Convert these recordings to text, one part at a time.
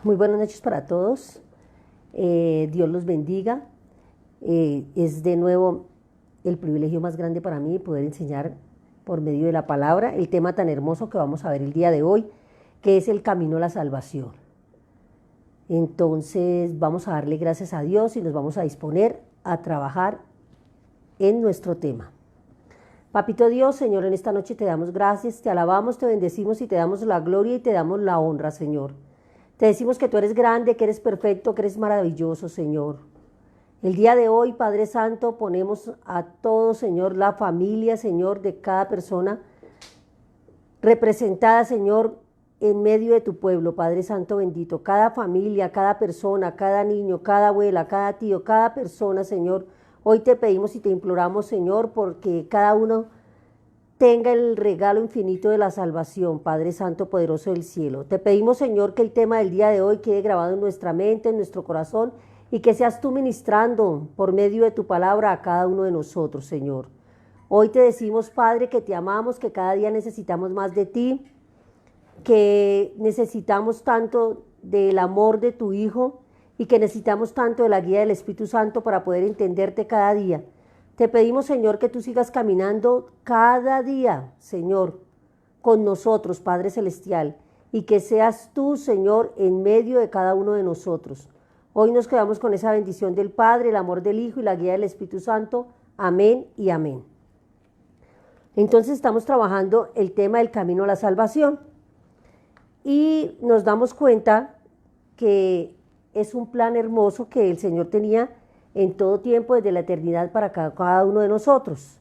Muy buenas noches para todos. Dios los bendiga. Es de nuevo el privilegio más grande para mí poder enseñar por medio de la palabra el tema tan hermoso que vamos a ver el día de hoy, que es el camino a la salvación. Entonces vamos a darle gracias a Dios y nos vamos a disponer a trabajar en nuestro tema. Papito Dios, Señor, en esta noche te damos gracias, te alabamos, te bendecimos y te damos la gloria y te damos la honra, Señor. Te decimos que tú eres grande, que eres perfecto, que eres maravilloso, Señor. El día de hoy, Padre Santo, ponemos a todo, Señor, la familia, Señor, de cada persona representada, Señor, en medio de tu pueblo, Padre Santo bendito. Cada familia, cada persona, cada niño, cada abuela, cada tío, cada persona, Señor. Hoy te pedimos y te imploramos, Señor, porque cada uno tenga el regalo infinito de la salvación, Padre Santo poderoso del cielo. Te pedimos, Señor, que el tema del día de hoy quede grabado en nuestra mente, en nuestro corazón, y que seas tú ministrando por medio de tu palabra a cada uno de nosotros, Señor. Hoy te decimos, Padre, que te amamos, que cada día necesitamos más de ti, que necesitamos tanto del amor de tu Hijo y que necesitamos tanto de la guía del Espíritu Santo para poder entenderte cada día. Te pedimos, Señor, que tú sigas caminando cada día, Señor, con nosotros, Padre Celestial, y que seas tú, Señor, en medio de cada uno de nosotros. Hoy nos quedamos con esa bendición del Padre, el amor del Hijo y la guía del Espíritu Santo. Amén y amén. Entonces estamos trabajando el tema del camino a la salvación y nos damos cuenta que es un plan hermoso que el Señor tenía en todo tiempo, desde la eternidad para cada uno de nosotros.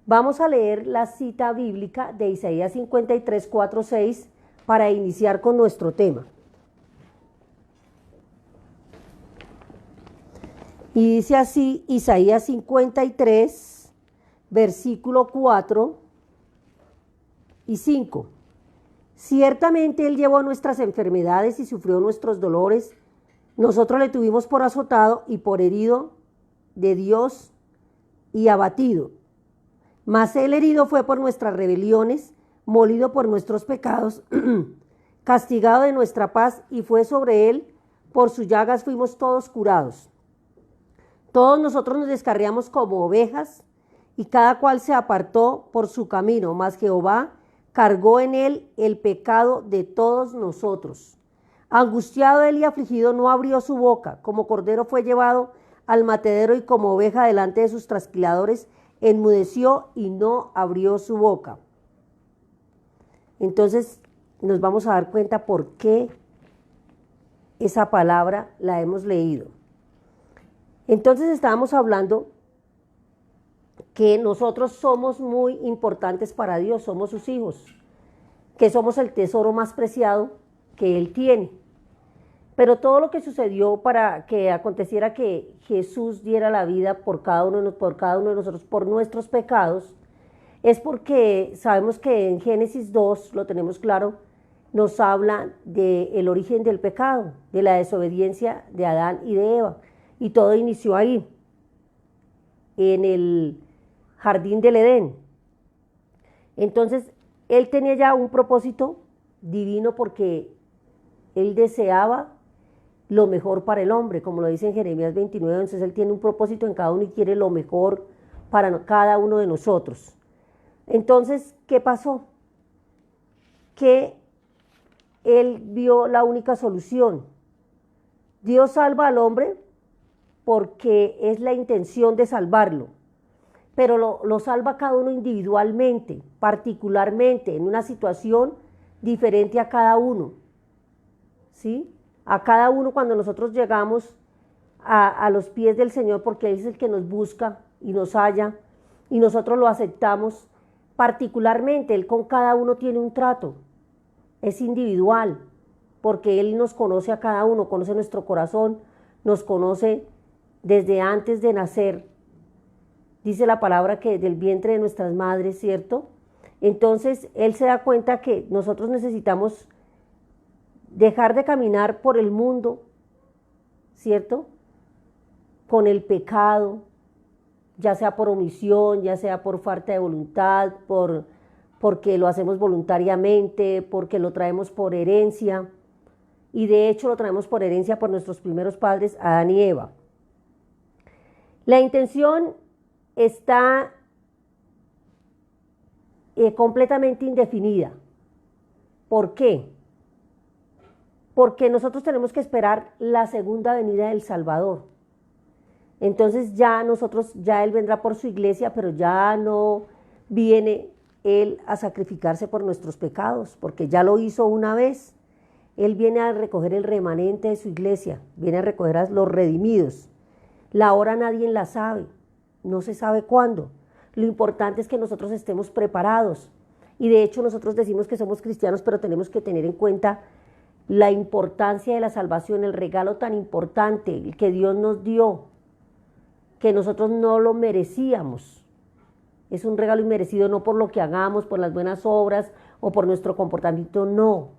Vamos a leer la cita bíblica de Isaías 53, 4, 6 para iniciar con nuestro tema. Y dice así, Isaías 53, versículo 4 y 5. Ciertamente Él llevó nuestras enfermedades y sufrió nuestros dolores. Nosotros le tuvimos por azotado y por herido de Dios y abatido. Mas Él herido fue por nuestras rebeliones, molido por nuestros pecados, castigado de nuestra paz, y fue sobre Él, por sus llagas fuimos todos curados. Todos nosotros nos descarriamos como ovejas, y cada cual se apartó por su camino, mas Jehová cargó en Él el pecado de todos nosotros. Angustiado Él y afligido no abrió su boca, como cordero fue llevado al matadero y como oveja delante de sus trasquiladores enmudeció y no abrió su boca. Entonces nos vamos a dar cuenta por qué esa palabra la hemos leído. Entonces estábamos hablando que nosotros somos muy importantes para Dios, somos sus hijos, que somos el tesoro más preciado que Él tiene. Pero todo lo que sucedió para que aconteciera que Jesús diera la vida por cada uno de nosotros, por nuestros pecados, es porque sabemos que en Génesis 2, lo tenemos claro, nos habla del origen del pecado, de la desobediencia de Adán y de Eva. Y todo inició ahí, en el jardín del Edén. Entonces, Él tenía ya un propósito divino porque Él deseaba lo mejor para el hombre, como lo dice en Jeremías 29, entonces Él tiene un propósito en cada uno y quiere lo mejor para cada uno de nosotros. Entonces, ¿qué pasó? Que Él vio la única solución. Dios salva al hombre porque es la intención de salvarlo, pero lo salva cada uno individualmente, particularmente, en una situación diferente a cada uno, ¿sí? A cada uno cuando nosotros llegamos a los pies del Señor, porque Él es el que nos busca y nos halla, y nosotros lo aceptamos, particularmente, Él con cada uno tiene un trato, es individual, porque Él nos conoce a cada uno, conoce nuestro corazón, nos conoce desde antes de nacer. Dice la palabra que del vientre de nuestras madres, ¿cierto? Entonces, Él se da cuenta que nosotros necesitamos dejar de caminar por el mundo, ¿cierto? Con el pecado, ya sea por omisión, ya sea por falta de voluntad, porque lo hacemos voluntariamente, porque lo traemos por herencia. y de hecho lo traemos por herencia por nuestros primeros padres, Adán y Eva. La intención está completamente indefinida. ¿Por qué? Porque nosotros tenemos que esperar la segunda venida del Salvador. Entonces ya Él vendrá por su iglesia, pero ya no viene Él a sacrificarse por nuestros pecados, porque ya lo hizo una vez. Él viene a recoger el remanente de su iglesia, viene a recoger a los redimidos. La hora nadie la sabe, no se sabe cuándo. Lo importante es que nosotros estemos preparados. Y de hecho nosotros decimos que somos cristianos, pero tenemos que tener en cuenta la importancia de la salvación, el regalo tan importante que Dios nos dio, que nosotros no lo merecíamos. Es un regalo inmerecido, no por lo que hagamos, por las buenas obras o por nuestro comportamiento, no,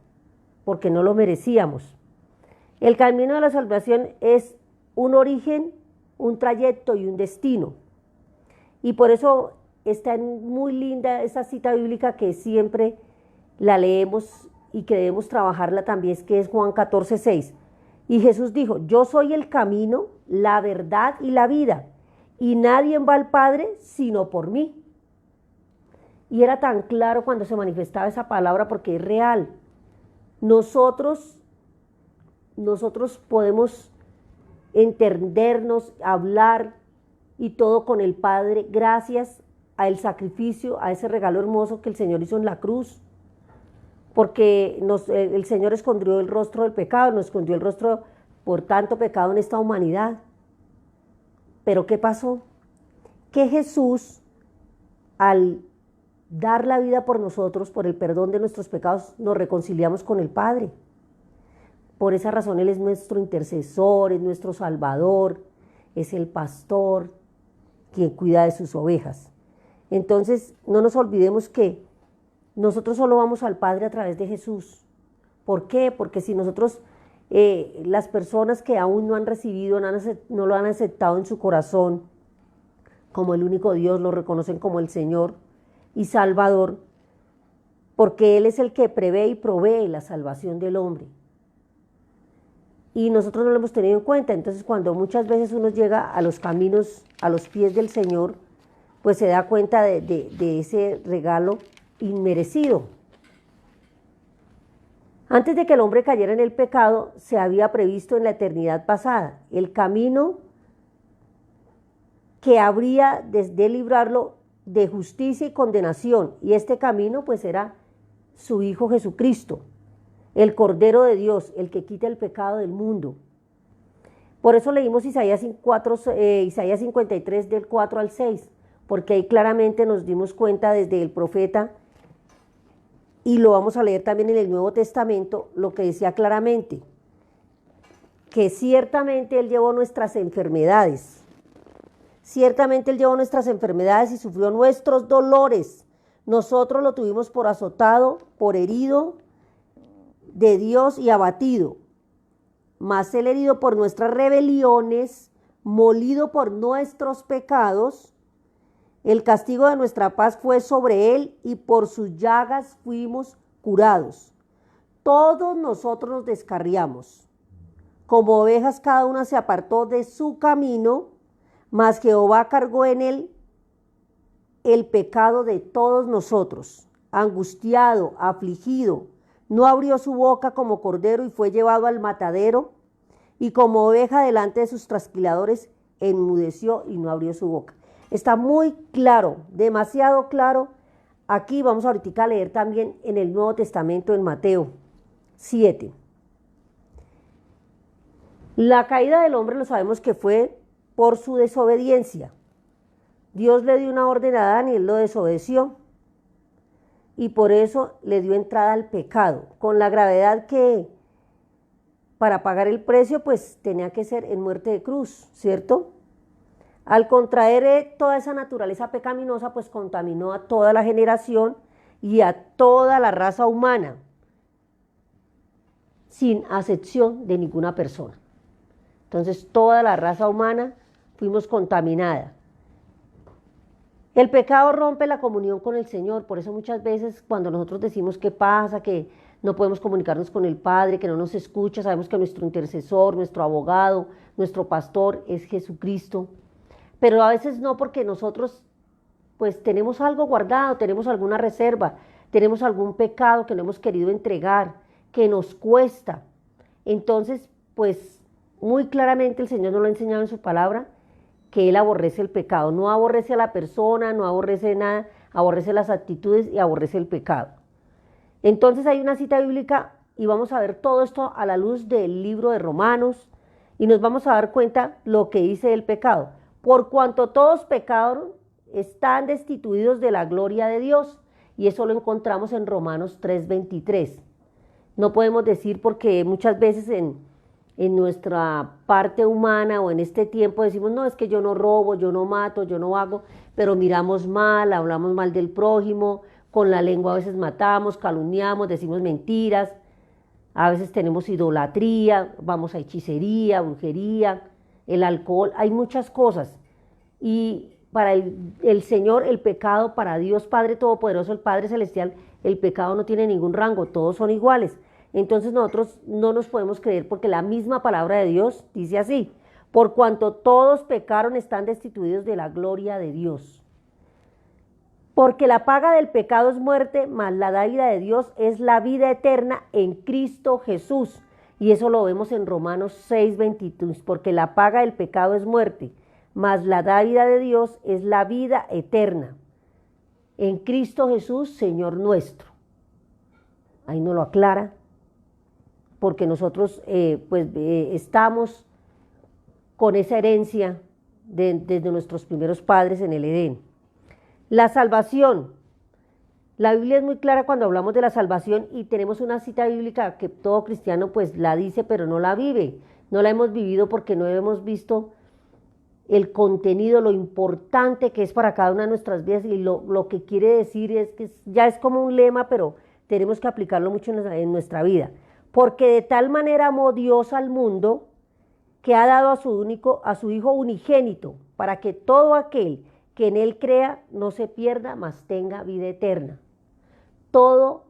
porque no lo merecíamos. El camino de la salvación es un origen, un trayecto y un destino. Y por eso está muy linda esa cita bíblica que siempre la leemos y que debemos trabajarla también, que es Juan 14:6. Y Jesús dijo: yo soy el camino, la verdad y la vida, y nadie va al Padre sino por mí. Y era tan claro cuando se manifestaba esa palabra, porque es real. Nosotros podemos entendernos, hablar y todo con el Padre gracias al sacrificio, a ese regalo hermoso que el Señor hizo en la cruz. Porque el Señor escondió el rostro del pecado, nos escondió el rostro por tanto pecado en esta humanidad. Pero ¿qué pasó? Que Jesús, al dar la vida por nosotros, por el perdón de nuestros pecados, nos reconciliamos con el Padre. Por esa razón Él es nuestro intercesor, es nuestro salvador, es el pastor quien cuida de sus ovejas. Entonces, no nos olvidemos que nosotros solo vamos al Padre a través de Jesús. ¿Por qué? Porque si nosotros, las personas que aún no han recibido, no lo han aceptado en su corazón como el único Dios, lo reconocen como el Señor y Salvador, porque Él es el que prevé y provee la salvación del hombre. Y nosotros no lo hemos tenido en cuenta. Entonces, cuando muchas veces uno llega a los caminos, a los pies del Señor, pues se da cuenta de ese regalo inmerecido. Antes de que el hombre cayera en el pecado, se había previsto en la eternidad pasada el camino que habría de librarlo de justicia y condenación. Y este camino pues era su Hijo Jesucristo, el Cordero de Dios, el que quita el pecado del mundo. Por eso leímos Isaías 53 del 4 al 6, porque ahí claramente nos dimos cuenta desde el profeta, y lo vamos a leer también en el Nuevo Testamento, lo que decía claramente, que ciertamente Él llevó nuestras enfermedades, ciertamente Él llevó nuestras enfermedades y sufrió nuestros dolores. Nosotros lo tuvimos por azotado, por herido de Dios y abatido. Mas Él herido por nuestras rebeliones, molido por nuestros pecados. El castigo de nuestra paz fue sobre Él y por sus llagas fuimos curados. Todos nosotros nos descarriamos. Como ovejas cada una se apartó de su camino, mas Jehová cargó en Él el pecado de todos nosotros. Angustiado, afligido, no abrió su boca como cordero y fue llevado al matadero, y como oveja delante de sus trasquiladores enmudeció y no abrió su boca. Está muy claro, demasiado claro. Aquí vamos ahorita a leer también en el Nuevo Testamento, en Mateo 7. La caída del hombre lo sabemos que fue por su desobediencia. Dios le dio una orden a Adán y él lo desobedeció. Y por eso le dio entrada al pecado, con la gravedad que para pagar el precio pues tenía que ser en muerte de cruz, ¿cierto? Al contraer toda esa naturaleza pecaminosa, pues contaminó a toda la generación y a toda la raza humana, sin acepción de ninguna persona. Entonces, toda la raza humana fuimos contaminada. El pecado rompe la comunión con el Señor, por eso muchas veces cuando nosotros decimos qué pasa, que no podemos comunicarnos con el Padre, que no nos escucha, sabemos que nuestro intercesor, nuestro abogado, nuestro pastor es Jesucristo, pero a veces no, porque nosotros pues tenemos algo guardado, tenemos alguna reserva, tenemos algún pecado que no hemos querido entregar, que nos cuesta. Entonces, pues muy claramente el Señor nos lo ha enseñado en su palabra, que Él aborrece el pecado, no aborrece a la persona, no aborrece nada, aborrece las actitudes y aborrece el pecado. Entonces hay una cita bíblica y vamos a ver todo esto a la luz del libro de Romanos y nos vamos a dar cuenta lo que dice el pecado. Por cuanto todos pecaron, están destituidos de la gloria de Dios, y eso lo encontramos en Romanos 3:23. No podemos decir, porque muchas veces en nuestra parte humana o en este tiempo decimos, no, es que yo no robo, yo no mato, yo no hago, pero miramos mal, hablamos mal del prójimo, con la lengua a veces matamos, calumniamos, decimos mentiras, a veces tenemos idolatría, vamos a hechicería, brujería, el alcohol, hay muchas cosas. Y para el Señor, el pecado, para Dios Padre Todopoderoso, el Padre Celestial, el pecado no tiene ningún rango, todos son iguales. Entonces nosotros no nos podemos creer, porque la misma palabra de Dios dice así: por cuanto todos pecaron, están destituidos de la gloria de Dios. Porque la paga del pecado es muerte, mas la dádiva de Dios es la vida eterna en Cristo Jesús. Y eso lo vemos en Romanos 6:22, porque la paga del pecado es muerte, mas la dádiva de Dios es la vida eterna en Cristo Jesús, Señor nuestro. Ahí nos lo aclara, porque nosotros estamos con esa herencia desde nuestros primeros padres en el Edén. La salvación. La Biblia es muy clara cuando hablamos de la salvación, y tenemos una cita bíblica que todo cristiano pues la dice, pero no la vive. No la hemos vivido porque no hemos visto el contenido, lo importante que es para cada una de nuestras vidas, y lo que quiere decir es que ya es como un lema, pero tenemos que aplicarlo mucho en nuestra vida. Porque de tal manera amó Dios al mundo, que ha dado a su Hijo unigénito, para que todo aquel que en Él crea no se pierda, mas tenga vida eterna. Todo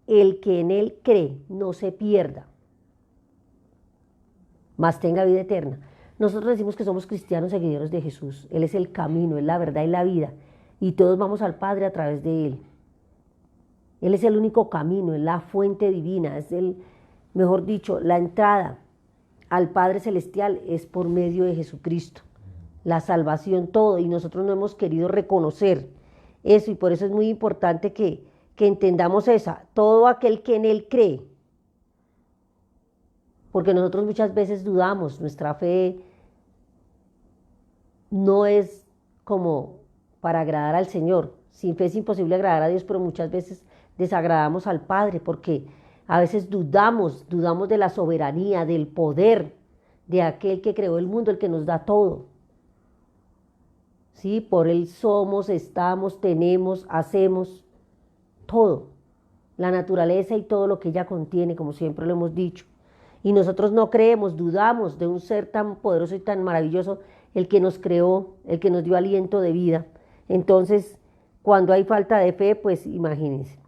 el que en Él cree no se pierda, mas tenga vida eterna. Nosotros decimos que somos cristianos seguidores de Jesús. Él es el camino, es la verdad y la vida, y todos vamos al Padre a través de Él. Él es el único camino, es la fuente divina, es mejor dicho, la entrada al Padre Celestial es por medio de Jesucristo. La salvación, todo, y nosotros no hemos querido reconocer eso, y por eso es muy importante que entendamos todo aquel que en Él cree, porque nosotros muchas veces dudamos, nuestra fe no es como para agradar al Señor. Sin fe es imposible agradar a Dios, pero muchas veces desagradamos al Padre, porque a veces dudamos de la soberanía, del poder de aquel que creó el mundo, el que nos da todo. ¿Sí? Por Él somos, estamos, tenemos, hacemos todo, la naturaleza y todo lo que ella contiene, como siempre lo hemos dicho. Y nosotros no creemos, dudamos de un ser tan poderoso y tan maravilloso, el que nos creó, el que nos dio aliento de vida. Entonces, cuando hay falta de fe, pues imagínense.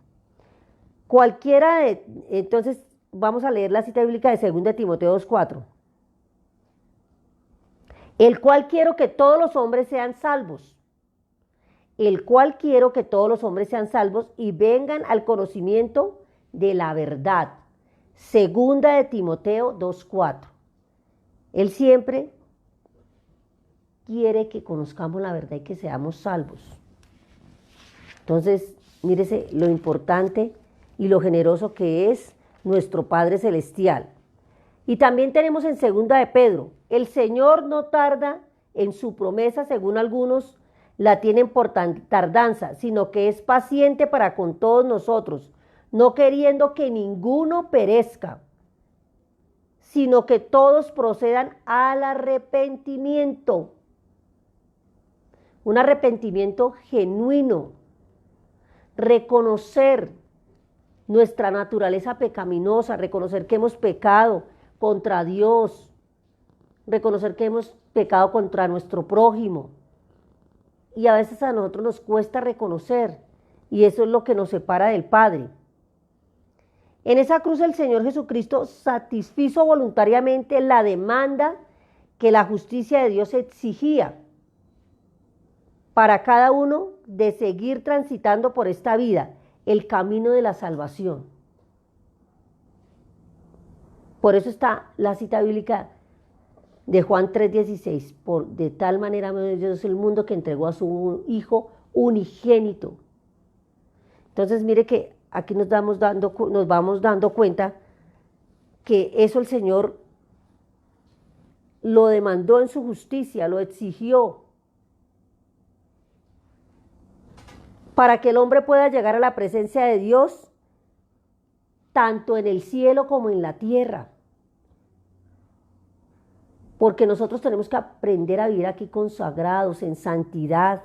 Entonces, vamos a leer la cita bíblica de 2 Timoteo 2:4. El cual quiero que todos los hombres sean salvos. El cual quiero que todos los hombres sean salvos y vengan al conocimiento de la verdad. 2 Timoteo 2:4. Él siempre quiere que conozcamos la verdad y que seamos salvos. Entonces, mírese lo importante y lo generoso que es nuestro Padre Celestial. Y también tenemos en 2 de Pedro: el Señor no tarda en su promesa, según algunos la tienen por tardanza, sino que es paciente para con todos nosotros, no queriendo que ninguno perezca, sino que todos procedan al arrepentimiento. Un arrepentimiento genuino. Reconocer nuestra naturaleza pecaminosa, reconocer que hemos pecado contra Dios, reconocer que hemos pecado contra nuestro prójimo. Y a veces a nosotros nos cuesta reconocer, y eso es lo que nos separa del Padre. En esa cruz el Señor Jesucristo satisfizo voluntariamente la demanda que la justicia de Dios exigía para cada uno de seguir transitando por esta vida, el camino de la salvación. Por eso está la cita bíblica de Juan 3:16, de tal manera amó Dios el mundo que entregó a su Hijo unigénito. Entonces mire que aquí nos vamos dando cuenta que eso el Señor lo demandó en su justicia, lo exigió, para que el hombre pueda llegar a la presencia de Dios, tanto en el cielo como en la tierra. Porque nosotros tenemos que aprender a vivir aquí consagrados, en santidad,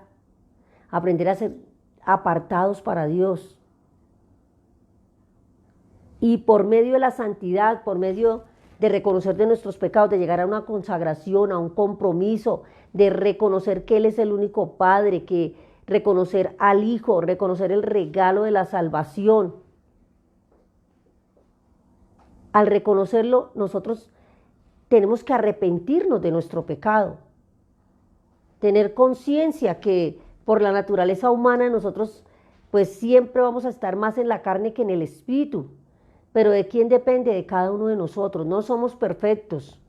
aprender a ser apartados para Dios. Y por medio de la santidad, por medio de reconocer de nuestros pecados, de llegar a una consagración, a un compromiso, de reconocer que Él es el único Padre, que reconocer al Hijo, reconocer el regalo de la salvación. Al reconocerlo, nosotros tenemos que arrepentirnos de nuestro pecado, tener conciencia que por la naturaleza humana nosotros pues siempre vamos a estar más en la carne que en el espíritu, pero ¿de quién depende? De cada uno de nosotros. No somos perfectos,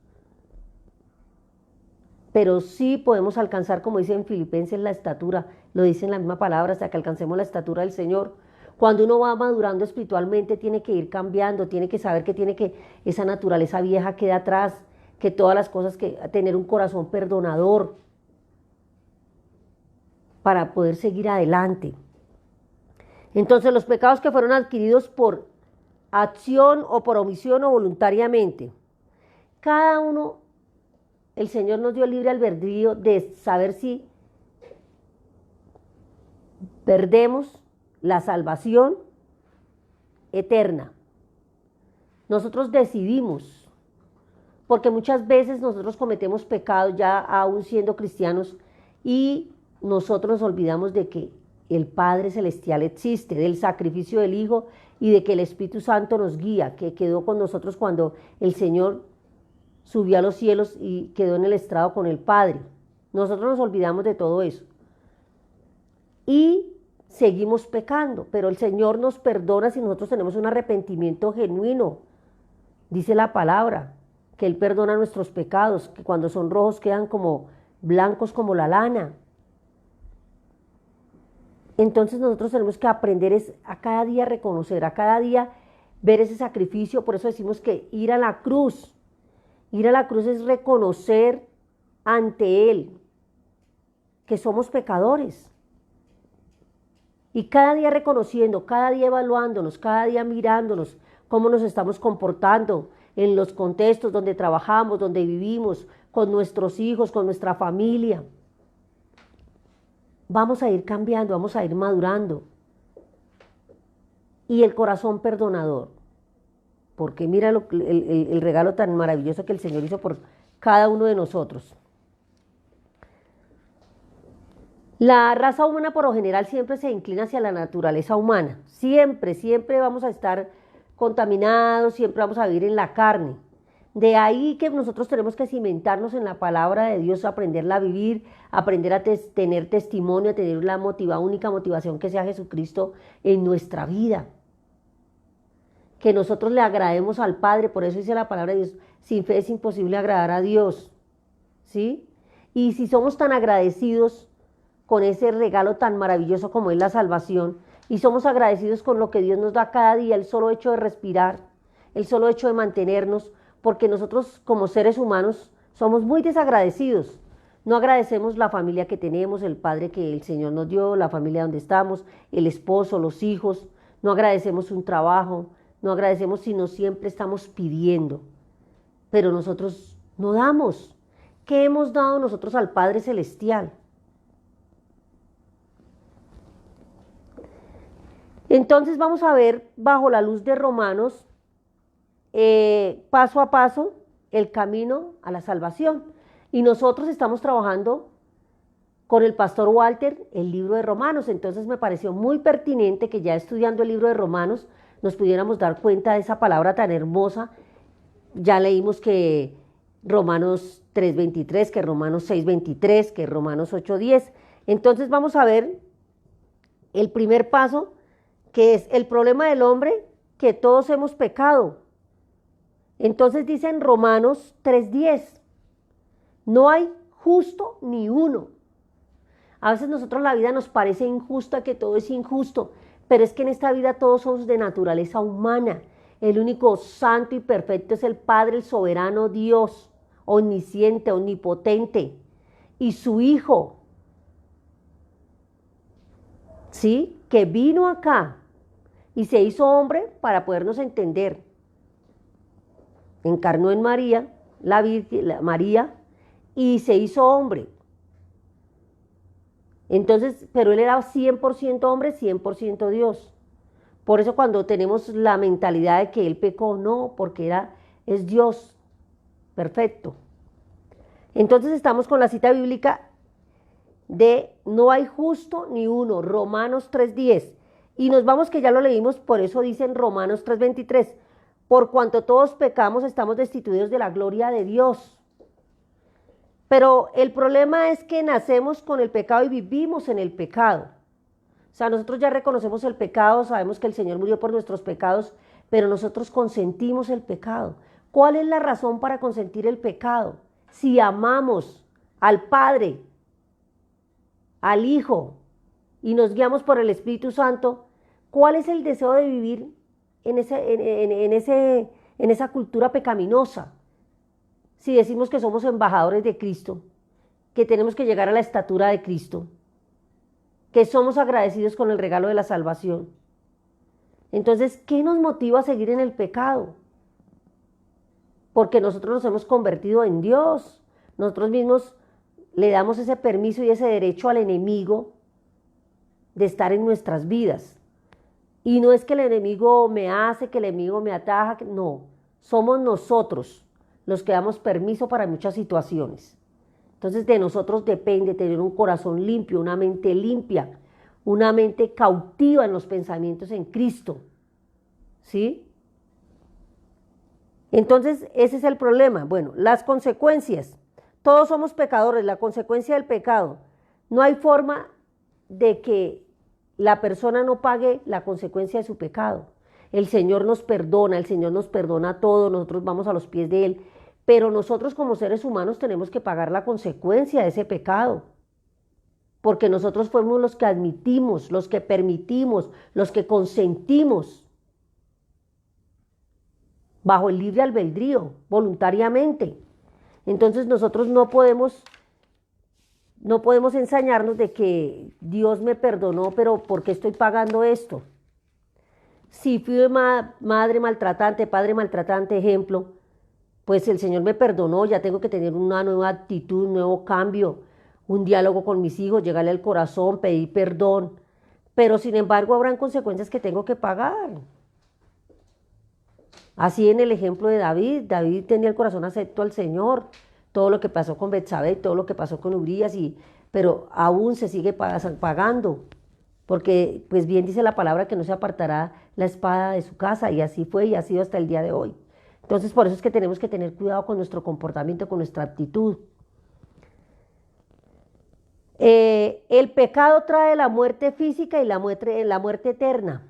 pero sí podemos alcanzar, como dice en Filipenses, la estatura, lo dice en la misma palabra, hasta que alcancemos la estatura del Señor. Cuando uno va madurando espiritualmente, tiene que ir cambiando, tiene que saber que esa naturaleza vieja queda atrás, que todas las cosas, que tener un corazón perdonador para poder seguir adelante. Entonces, los pecados que fueron adquiridos por acción o por omisión o voluntariamente, cada uno, el Señor nos dio libre albedrío de saber si perdemos la salvación eterna. Nosotros decidimos, porque muchas veces nosotros cometemos pecados ya aún siendo cristianos y nosotros nos olvidamos de que el Padre Celestial existe, del sacrificio del Hijo y de que el Espíritu Santo nos guía, que quedó con nosotros cuando el Señor subió a los cielos y quedó en el estrado con el Padre. Nosotros nos olvidamos de todo eso y seguimos pecando, pero el Señor nos perdona si nosotros tenemos un arrepentimiento genuino. Dice la palabra que Él perdona nuestros pecados, que cuando son rojos quedan como blancos como la lana. Entonces nosotros tenemos que aprender a cada día reconocer, a cada día ver ese sacrificio. Por eso decimos que ir a la cruz es reconocer ante Él que somos pecadores. Y cada día reconociendo, cada día evaluándonos, cada día mirándonos cómo nos estamos comportando en los contextos donde trabajamos, donde vivimos, con nuestros hijos, con nuestra familia. Vamos a ir cambiando, vamos a ir madurando. Y el corazón perdonador, porque mira el regalo tan maravilloso que el Señor hizo por cada uno de nosotros. La raza humana por lo general siempre se inclina hacia la naturaleza humana. Siempre vamos a estar contaminados, siempre vamos a vivir en la carne. De ahí que nosotros tenemos que cimentarnos en la palabra de Dios, aprenderla a vivir, aprender a tener testimonio, a tener la única motivación que sea Jesucristo en nuestra vida. Que nosotros le agrademos al Padre, por eso dice la palabra de Dios, sin fe es imposible agradar a Dios. ¿Sí? Y si somos tan agradecidos con ese regalo tan maravilloso como es la salvación, y somos agradecidos con lo que Dios nos da cada día, el solo hecho de respirar, el solo hecho de mantenernos, porque nosotros como seres humanos somos muy desagradecidos. No agradecemos la familia que tenemos, el padre que el Señor nos dio, la familia donde estamos, el esposo, los hijos. No agradecemos un trabajo, no agradecemos, sino siempre estamos pidiendo. Pero nosotros no damos. ¿Qué hemos dado nosotros al Padre Celestial? Entonces vamos a ver bajo la luz de Romanos, paso a paso, el camino a la salvación. Y nosotros estamos trabajando con el pastor Walter el libro de Romanos. Entonces me pareció muy pertinente que ya estudiando el libro de Romanos, nos pudiéramos dar cuenta de esa palabra tan hermosa. Ya leímos que Romanos 3:23, que Romanos 6:23, que Romanos 8:10. Entonces vamos a ver el primer paso, que es el problema del hombre, que todos hemos pecado. Entonces dice en Romanos 3:10, no hay justo ni uno. A veces nosotros la vida nos parece injusta, que todo es injusto, pero es que en esta vida todos somos de naturaleza humana. El único santo y perfecto es el Padre, el soberano Dios, omnisciente, omnipotente, y su Hijo, ¿sí? Que vino acá y se hizo hombre para podernos entender. Encarnó en María, la Virgen, María, y se hizo hombre. Entonces, pero él era 100% hombre, 100% Dios. Por eso cuando tenemos la mentalidad de que él pecó, no, porque es Dios perfecto. Entonces estamos con la cita bíblica de no hay justo ni uno, Romanos 3:10. Y nos vamos, que ya lo leímos, por eso dice en Romanos 3:23, por cuanto todos pecamos estamos destituidos de la gloria de Dios. Pero el problema es que nacemos con el pecado y vivimos en el pecado. O sea, nosotros ya reconocemos el pecado, sabemos que el Señor murió por nuestros pecados, pero nosotros consentimos el pecado. ¿Cuál es la razón para consentir el pecado? Si amamos al Padre, al Hijo, y nos guiamos por el Espíritu Santo, ¿cuál es el deseo de vivir en esa cultura pecaminosa? Si decimos que somos embajadores de Cristo, que tenemos que llegar a la estatura de Cristo, que somos agradecidos con el regalo de la salvación. Entonces, ¿qué nos motiva a seguir en el pecado? Porque nosotros nos hemos convertido en Dios. Nosotros mismos le damos ese permiso y ese derecho al enemigo de estar en nuestras vidas. Y no es que el enemigo me hace, que el enemigo me ataja, no. Somos nosotros los que damos permiso para muchas situaciones. Entonces de nosotros depende tener un corazón limpio, una mente limpia, una mente cautiva en los pensamientos en Cristo. ¿Sí? Entonces ese es el problema. Bueno, las consecuencias. Todos somos pecadores, la consecuencia del pecado. No hay forma de que la persona no pague la consecuencia de su pecado. El Señor nos perdona todo, nosotros vamos a los pies de Él. Pero nosotros como seres humanos tenemos que pagar la consecuencia de ese pecado, porque nosotros fuimos los que admitimos, los que permitimos, los que consentimos, bajo el libre albedrío, voluntariamente. Entonces nosotros no podemos ensañarnos de que Dios me perdonó, pero ¿por qué estoy pagando esto? Si fui madre maltratante, padre maltratante, ejemplo, pues el Señor me perdonó, ya tengo que tener una nueva actitud, un nuevo cambio, un diálogo con mis hijos, llegarle al corazón, pedir perdón. Pero sin embargo habrán consecuencias que tengo que pagar. Así en el ejemplo de David, David tenía el corazón afecto al Señor, todo lo que pasó con Betsabé, todo lo que pasó con Urías, pero aún se sigue pagando, porque pues bien dice la palabra que no se apartará la espada de su casa, y así fue y ha sido hasta el día de hoy. Entonces, por eso es que tenemos que tener cuidado con nuestro comportamiento, con nuestra actitud. El pecado trae la muerte física y la muerte eterna.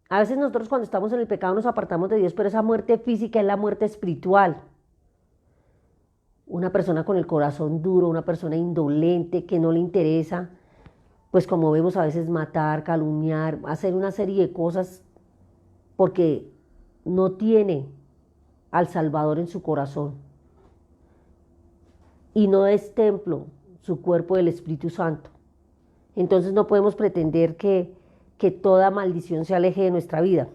A veces nosotros cuando estamos en el pecado nos apartamos de Dios, pero esa muerte física es la muerte espiritual. Una persona con el corazón duro, una persona indolente, que no le interesa, pues como vemos a veces matar, calumniar, hacer una serie de cosas porque no tiene al Salvador en su corazón. Y no es templo su cuerpo del Espíritu Santo. Entonces no podemos pretender que toda maldición se aleje de nuestra vida.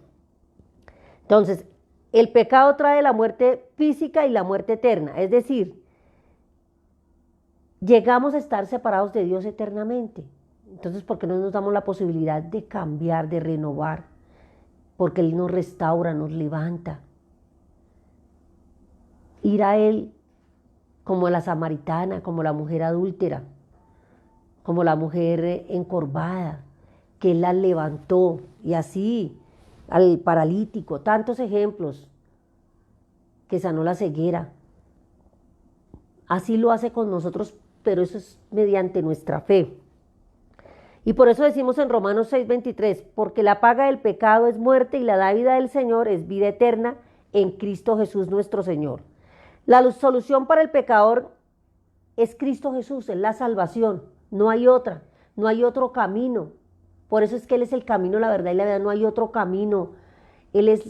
Entonces, el pecado trae la muerte física y la muerte eterna. Es decir, llegamos a estar separados de Dios eternamente. Entonces, ¿por qué no nos damos la posibilidad de cambiar, de renovar? Porque Él nos restaura, nos levanta. Ir a Él como la samaritana, como la mujer adúltera, como la mujer encorvada, que Él la levantó, y así al paralítico, tantos ejemplos, que sanó la ceguera. Así lo hace con nosotros, pero eso es mediante nuestra fe. Y por eso decimos en Romanos 6:23, porque la paga del pecado es muerte y la dávida del Señor es vida eterna en Cristo Jesús nuestro Señor. La solución para el pecador es Cristo Jesús, es la salvación, no hay otra, no hay otro camino. Por eso es que Él es el camino, la verdad y la vida, no hay otro camino. Él es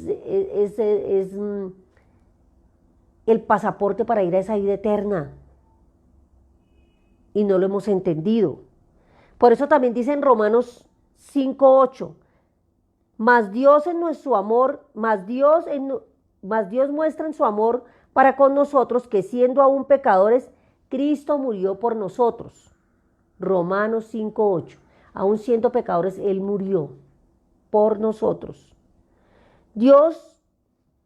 el pasaporte para ir a esa vida eterna. Y no lo hemos entendido. Por eso también dice en Romanos 5:8, mas Dios en nuestro amor, mas Dios muestra en su amor para con nosotros que siendo aún pecadores, Cristo murió por nosotros. Romanos 5:8, aún siendo pecadores, Él murió por nosotros. Dios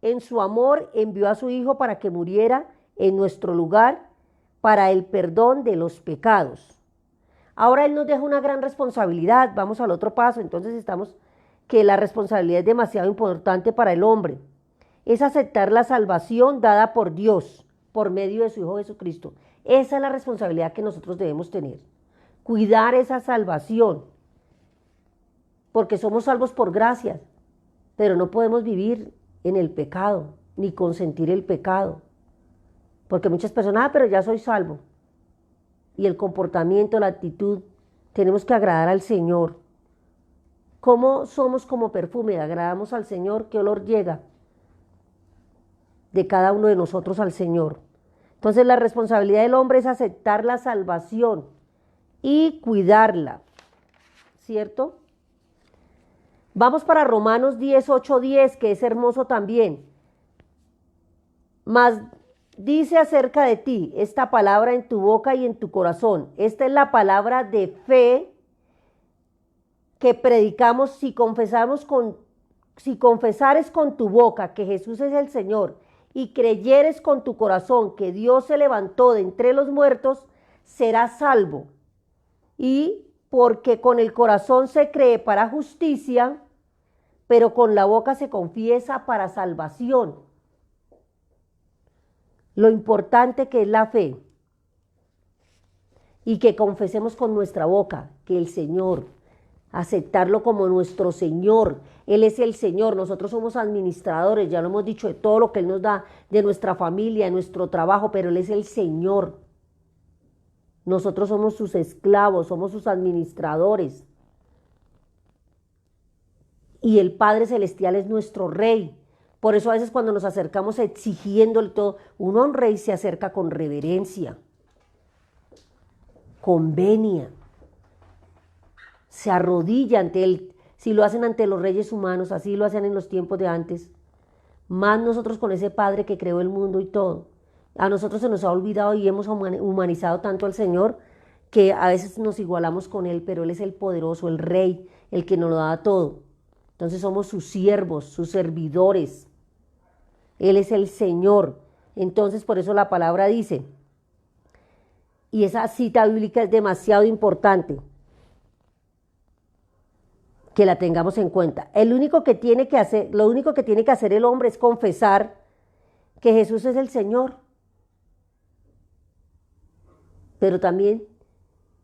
en su amor envió a su Hijo para que muriera en nuestro lugar para el perdón de los pecados. Ahora Él nos deja una gran responsabilidad. Vamos al otro paso. Entonces estamos que la responsabilidad es demasiado importante para el hombre. Es aceptar la salvación dada por Dios por medio de su Hijo Jesucristo. Esa es la responsabilidad que nosotros debemos tener. Cuidar esa salvación. Porque somos salvos por gracia, pero no podemos vivir en el pecado, ni consentir el pecado. Porque muchas personas, pero ya soy salvo. Y el comportamiento, la actitud, tenemos que agradar al Señor. ¿Cómo somos como perfume? ¿Agradamos al Señor? ¿Qué olor llega de cada uno de nosotros al Señor? Entonces la responsabilidad del hombre es aceptar la salvación y cuidarla, ¿cierto? Vamos para Romanos 10:8-10, que es hermoso también. Mas dice acerca de ti esta palabra en tu boca y en tu corazón. Esta es la palabra de fe que predicamos. Si confesares con tu boca que Jesús es el Señor y creyeres con tu corazón que Dios se levantó de entre los muertos, serás salvo. Y porque con el corazón se cree para justicia, pero con la boca se confiesa para salvación. Lo importante que es la fe y que confesemos con nuestra boca que el Señor, aceptarlo como nuestro Señor, Él es el Señor, nosotros somos administradores, ya lo hemos dicho, de todo lo que Él nos da, de nuestra familia, de nuestro trabajo, pero Él es el Señor. Nosotros somos sus esclavos, somos sus administradores. Y el Padre Celestial es nuestro Rey. Por eso a veces cuando nos acercamos exigiéndole todo, uno a un rey se acerca con reverencia, con venia, se arrodilla ante él. Si lo hacen ante los reyes humanos, así lo hacían en los tiempos de antes. Más nosotros con ese Padre que creó el mundo y todo. A nosotros se nos ha olvidado y hemos humanizado tanto al Señor que a veces nos igualamos con Él, pero Él es el poderoso, el Rey, el que nos lo da todo. Entonces somos sus siervos, sus servidores. Él es el Señor. Entonces por eso la palabra dice, y esa cita bíblica es demasiado importante que la tengamos en cuenta. Lo único que tiene que hacer el hombre es confesar que Jesús es el Señor. Pero también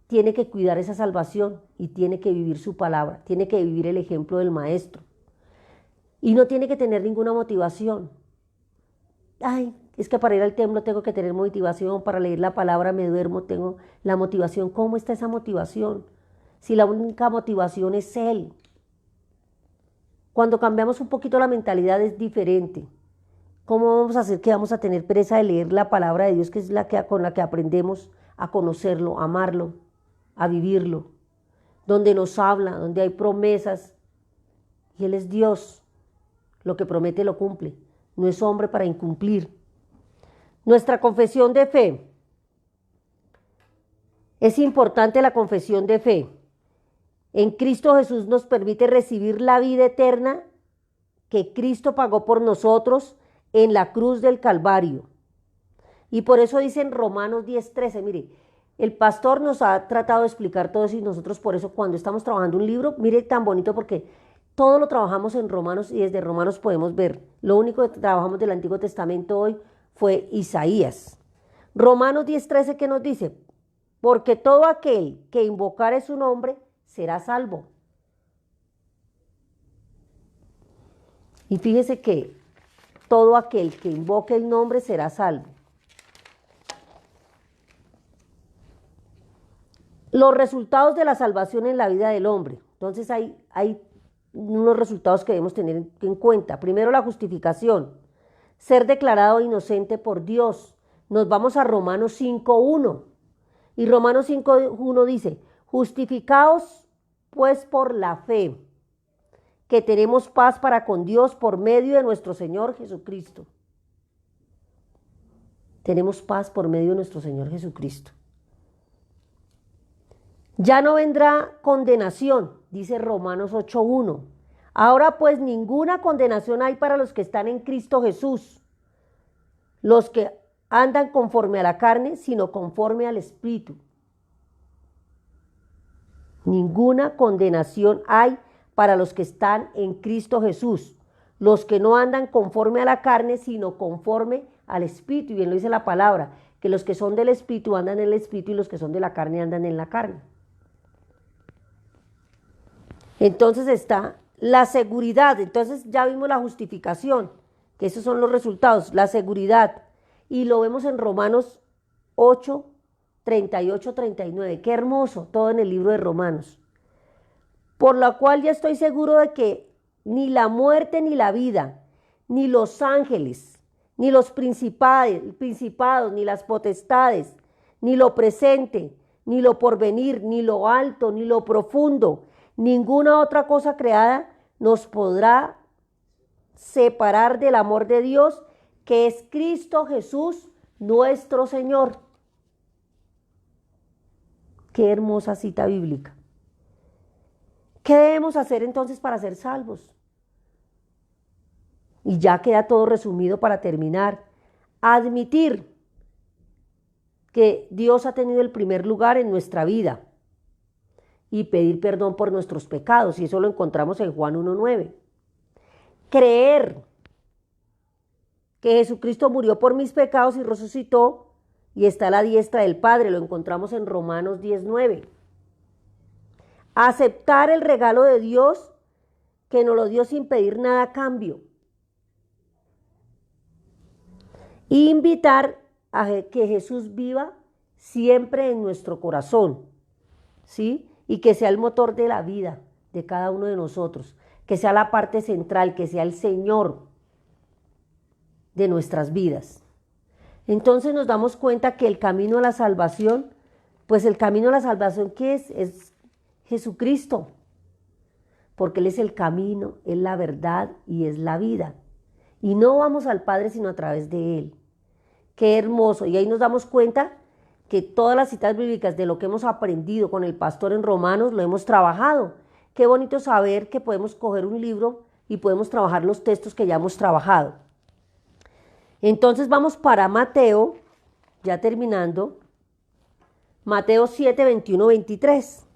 tiene que cuidar esa salvación y tiene que vivir su palabra, tiene que vivir el ejemplo del Maestro. Y no tiene que tener ninguna motivación. Ay, es que para ir al templo tengo que tener motivación, para leer la palabra me duermo, tengo la motivación. ¿Cómo está esa motivación? Si la única motivación es Él. Cuando cambiamos un poquito la mentalidad es diferente. ¿Cómo vamos a hacer que vamos a tener pereza de leer la palabra de Dios, que es con la que aprendemos a conocerlo, a amarlo, a vivirlo? Donde nos habla, donde hay promesas. Y Él es Dios. Lo que promete lo cumple. No es hombre para incumplir. Nuestra confesión de fe. Es importante la confesión de fe. En Cristo Jesús nos permite recibir la vida eterna que Cristo pagó por nosotros en la cruz del Calvario. Y por eso dice en Romanos 10:13, mire, el pastor nos ha tratado de explicar todo eso y nosotros por eso cuando estamos trabajando un libro, mire tan bonito porque todo lo trabajamos en Romanos y desde Romanos podemos ver. Lo único que trabajamos del Antiguo Testamento hoy fue Isaías. Romanos 10:13, ¿qué nos dice? Porque todo aquel que invocare su nombre será salvo. Y fíjese que todo aquel que invoque el nombre será salvo. Los resultados de la salvación en la vida del hombre. Entonces hay unos resultados que debemos tener en cuenta. Primero, la justificación. Ser declarado inocente por Dios. Nos vamos a Romanos 5:1. Y Romanos 5:1 dice, justificaos pues por la fe, que tenemos paz para con Dios por medio de nuestro Señor Jesucristo. Tenemos paz por medio de nuestro Señor Jesucristo. Ya no vendrá condenación, dice Romanos 8:1. Ahora pues ninguna condenación hay para los que están en Cristo Jesús, los que andan conforme a la carne, sino conforme al Espíritu. Ninguna condenación hay para los que están en Cristo Jesús, los que no andan conforme a la carne, sino conforme al Espíritu. Y bien lo dice la palabra, que los que son del Espíritu andan en el Espíritu y los que son de la carne andan en la carne. Entonces está la seguridad. Entonces ya vimos la justificación, que esos son los resultados, la seguridad. Y lo vemos en Romanos 8, 38, 39. Qué hermoso, todo en el libro de Romanos. Por lo cual ya estoy seguro de que ni la muerte ni la vida, ni los ángeles, ni los principados, ni las potestades, ni lo presente, ni lo porvenir, ni lo alto, ni lo profundo, ninguna otra cosa creada nos podrá separar del amor de Dios, que es Cristo Jesús, nuestro Señor. Qué hermosa cita bíblica. ¿Qué debemos hacer entonces para ser salvos? Y ya queda todo resumido para terminar. Admitir que Dios ha tenido el primer lugar en nuestra vida y pedir perdón por nuestros pecados, y eso lo encontramos en Juan 1:9. Creer que Jesucristo murió por mis pecados y resucitó y está a la diestra del Padre, lo encontramos en Romanos 10:9. Aceptar el regalo de Dios que nos lo dio sin pedir nada a cambio. Y invitar a que Jesús viva siempre en nuestro corazón, ¿sí? Y que sea el motor de la vida de cada uno de nosotros, que sea la parte central, que sea el Señor de nuestras vidas. Entonces nos damos cuenta que el camino a la salvación, pues el camino a la salvación, ¿qué es? Es Jesucristo, porque Él es el camino, es la verdad y es la vida. Y no vamos al Padre sino a través de Él. Qué hermoso. Y ahí nos damos cuenta que todas las citas bíblicas de lo que hemos aprendido con el pastor en Romanos lo hemos trabajado. Qué bonito saber que podemos coger un libro y podemos trabajar los textos que ya hemos trabajado. Entonces vamos para Mateo, ya terminando, Mateo 7, 21, 23.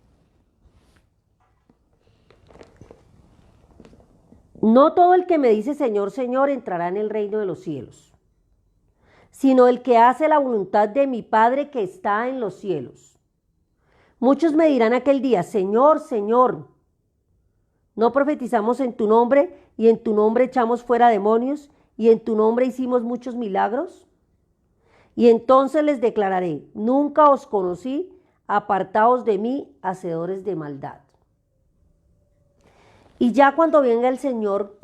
No todo el que me dice Señor, Señor entrará en el reino de los cielos, sino el que hace la voluntad de mi Padre que está en los cielos. Muchos me dirán aquel día, Señor, Señor, ¿no profetizamos en tu nombre y en tu nombre echamos fuera demonios y en tu nombre hicimos muchos milagros? Y entonces les declararé, nunca os conocí, apartaos de mí, hacedores de maldad. Y ya cuando venga el Señor,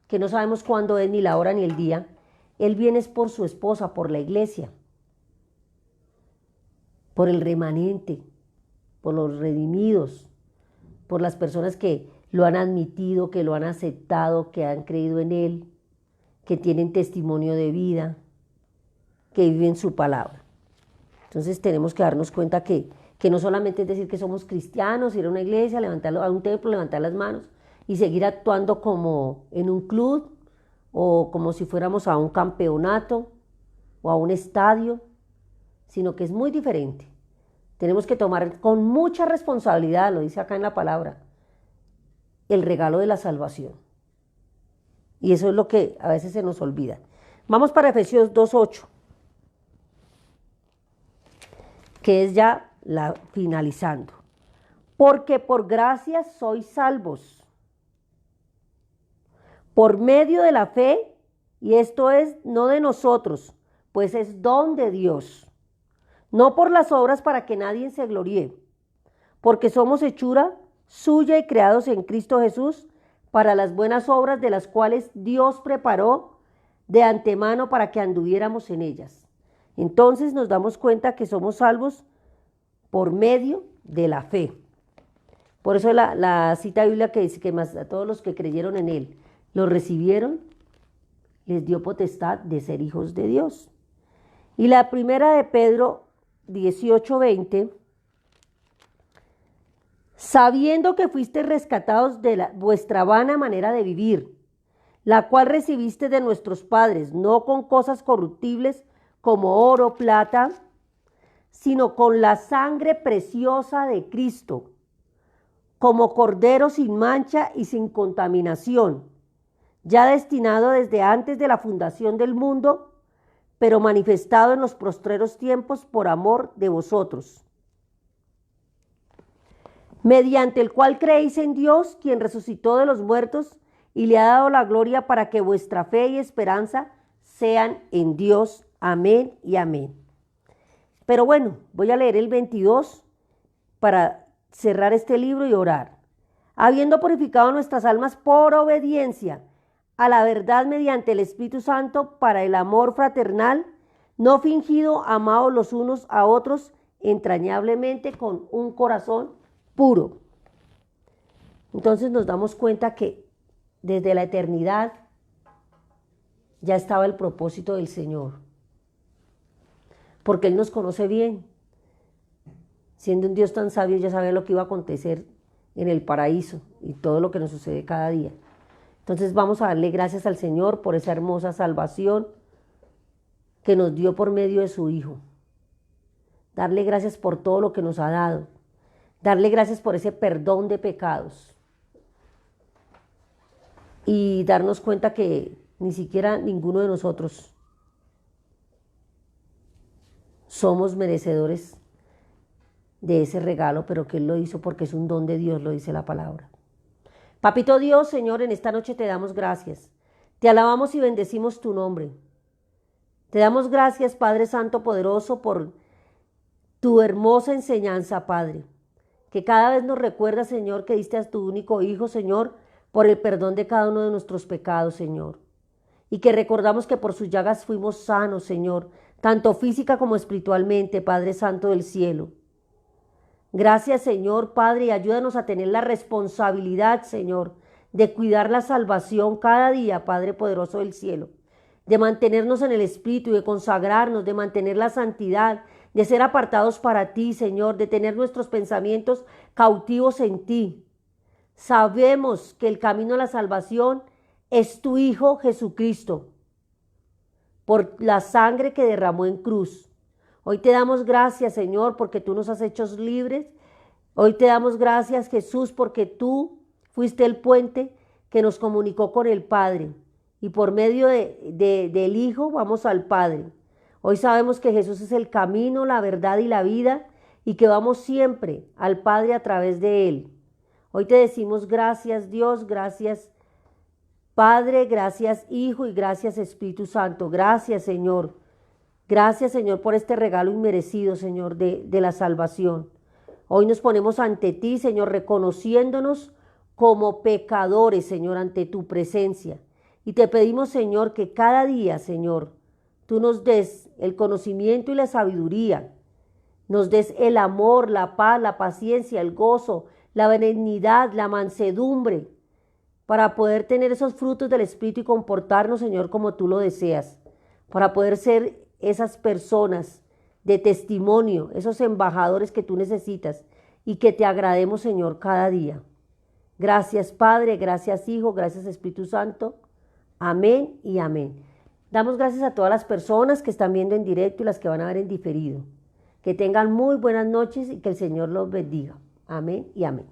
que no sabemos cuándo es, ni la hora ni el día, Él viene es por su esposa, por la iglesia, por el remanente, por los redimidos, por las personas que lo han admitido, que lo han aceptado, que han creído en Él, que tienen testimonio de vida, que viven su palabra. Entonces tenemos que darnos cuenta que no solamente es decir que somos cristianos, ir a una iglesia, levantarlo, a un templo, levantar las manos y seguir actuando como en un club o como si fuéramos a un campeonato o a un estadio, sino que es muy diferente. Tenemos que tomar con mucha responsabilidad, lo dice acá en la palabra, el regalo de la salvación. Y eso es lo que a veces se nos olvida. Vamos para Efesios 2:8, que es ya finalizando. Porque por gracia sois salvos, por medio de la fe, y esto es no de nosotros, pues es don de Dios, no por las obras para que nadie se gloríe, porque somos hechura suya y creados en Cristo Jesús para las buenas obras de las cuales Dios preparó de antemano para que anduviéramos en ellas. Entonces nos damos cuenta que somos salvos por medio de la fe. Por eso la cita bíblica que dice que más a todos los que creyeron en Él, los recibieron, les dio potestad de ser hijos de Dios. Y la primera de Pedro 18:20, sabiendo que fuisteis rescatados de vuestra vana manera de vivir, la cual recibiste de nuestros padres, no con cosas corruptibles como oro, plata, sino con la sangre preciosa de Cristo, como cordero sin mancha y sin contaminación, ya destinado desde antes de la fundación del mundo, pero manifestado en los postreros tiempos por amor de vosotros, mediante el cual creéis en Dios, quien resucitó de los muertos y le ha dado la gloria, para que vuestra fe y esperanza sean en Dios. Amén y amén. Pero bueno, voy a leer el 22 para cerrar este libro y orar. Habiendo purificado nuestras almas por obediencia a la verdad mediante el Espíritu Santo para el amor fraternal, no fingido, amados los unos a otros entrañablemente con un corazón puro. Entonces nos damos cuenta que desde la eternidad ya estaba el propósito del Señor, porque Él nos conoce bien. Siendo un Dios tan sabio, ya sabía lo que iba a acontecer en el paraíso y todo lo que nos sucede cada día. Entonces vamos a darle gracias al Señor por esa hermosa salvación que nos dio por medio de su Hijo. Darle gracias por todo lo que nos ha dado. Darle gracias por ese perdón de pecados. Y darnos cuenta que ni siquiera ninguno de nosotros somos merecedores de ese regalo, pero que Él lo hizo porque es un don de Dios, lo dice la palabra. Papito Dios, Señor, en esta noche te damos gracias. Te alabamos y bendecimos tu nombre. Te damos gracias, Padre Santo Poderoso, por tu hermosa enseñanza, Padre, que cada vez nos recuerda, Señor, que diste a tu único Hijo, Señor, por el perdón de cada uno de nuestros pecados, Señor. Y que recordamos que por sus llagas fuimos sanos, Señor, tanto física como espiritualmente, Padre Santo del cielo. Gracias, Señor, Padre, y ayúdanos a tener la responsabilidad, Señor, de cuidar la salvación cada día, Padre poderoso del cielo, de mantenernos en el Espíritu, de consagrarnos, de mantener la santidad, de ser apartados para ti, Señor, de tener nuestros pensamientos cautivos en ti. Sabemos que el camino a la salvación es tu Hijo Jesucristo, por la sangre que derramó en cruz. Hoy te damos gracias, Señor, porque tú nos has hecho libres. Hoy te damos gracias, Jesús, porque tú fuiste el puente que nos comunicó con el Padre. Y por medio del Hijo vamos al Padre. Hoy sabemos que Jesús es el camino, la verdad y la vida, y que vamos siempre al Padre a través de Él. Hoy te decimos gracias, Dios, gracias, Padre, gracias, Hijo, y gracias, Espíritu Santo. Gracias, Señor. Gracias, Señor, por este regalo inmerecido, Señor, de la salvación. Hoy nos ponemos ante ti, Señor, reconociéndonos como pecadores, Señor, ante tu presencia. Y te pedimos, Señor, que cada día, Señor, tú nos des el conocimiento y la sabiduría, nos des el amor, la paz, la paciencia, el gozo, la benignidad, la mansedumbre, para poder tener esos frutos del Espíritu y comportarnos, Señor, como tú lo deseas, para poder ser esas personas de testimonio, esos embajadores que tú necesitas y que te agrademos, Señor, cada día. Gracias, Padre, gracias, Hijo, gracias, Espíritu Santo. Amén y amén. Damos gracias a todas las personas que están viendo en directo y las que van a ver en diferido. Que tengan muy buenas noches y que el Señor los bendiga. Amén y amén.